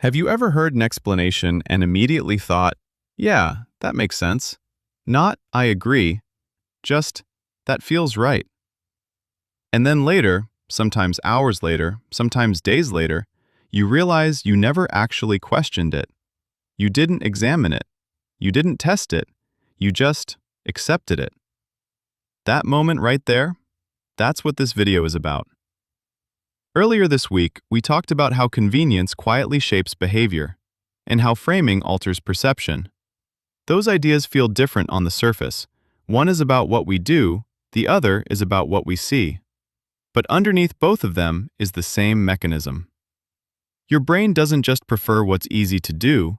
Have you ever heard an explanation and immediately thought, yeah, that makes sense? Not, I agree, just, that feels right. And then later, sometimes hours later, sometimes days later, you realize you never actually questioned it. You didn't examine it. You didn't test it. You just accepted it. That moment right there, that's what this video is about. Earlier this week, we talked about how convenience quietly shapes behavior, and how framing alters perception. Those ideas feel different on the surface. One is about what we do, the other is about what we see. But underneath both of them is the same mechanism. Your brain doesn't just prefer what's easy to do,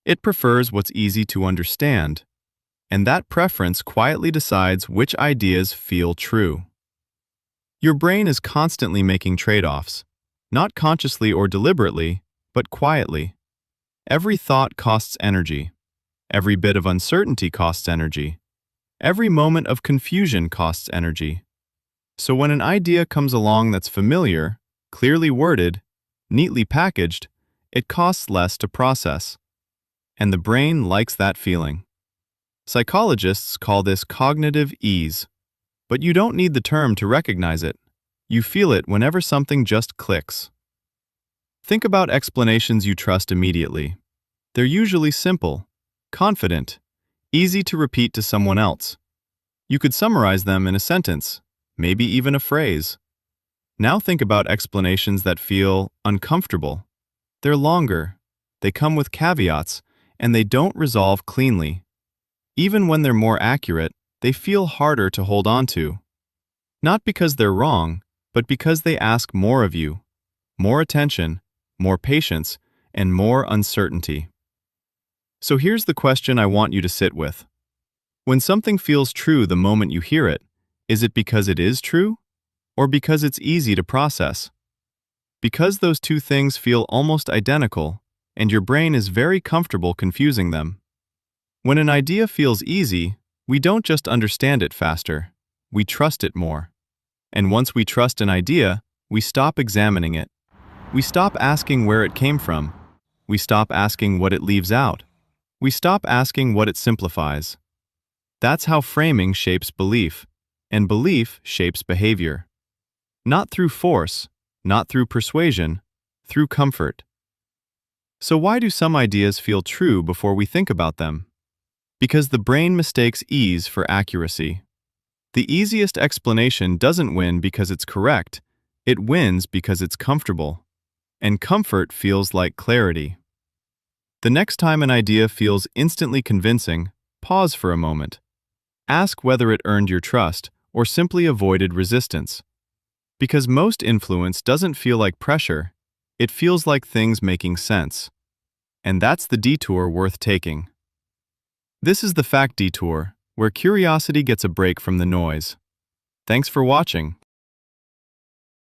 it prefers what's easy to understand. And that preference quietly decides which ideas feel true. Your brain is constantly making trade-offs, not consciously or deliberately, but quietly. Every thought costs energy. Every bit of uncertainty costs energy. Every moment of confusion costs energy. So when an idea comes along that's familiar, clearly worded, neatly packaged, it costs less to process. And the brain likes that feeling. Psychologists call this cognitive ease. But you don't need the term to recognize it. You feel it whenever something just clicks. Think about explanations you trust immediately. They're usually simple, confident, easy to repeat to someone else. You could summarize them in a sentence, maybe even a phrase. Now think about explanations that feel uncomfortable. They're longer, they come with caveats, and they don't resolve cleanly. Even when they're more accurate, they feel harder to hold on to. Not because they're wrong, but because they ask more of you. More attention, more patience, and more uncertainty. So here's the question I want you to sit with. When something feels true the moment you hear it, is it because it is true? Or because it's easy to process? Because those two things feel almost identical, and your brain is very comfortable confusing them. When an idea feels easy, we don't just understand it faster, we trust it more. And once we trust an idea, we stop examining it. We stop asking where it came from. We stop asking what it leaves out. We stop asking what it simplifies. That's how framing shapes belief, and belief shapes behavior. Not through force, not through persuasion, through comfort. So why do some ideas feel true before we think about them? Because the brain mistakes ease for accuracy. The easiest explanation doesn't win because it's correct, it wins because it's comfortable. And comfort feels like clarity. The next time an idea feels instantly convincing, pause for a moment. Ask whether it earned your trust or simply avoided resistance. Because most influence doesn't feel like pressure, it feels like things making sense. And that's the detour worth taking. This is the Fact Detour, where curiosity gets a break from the noise. Thanks for watching.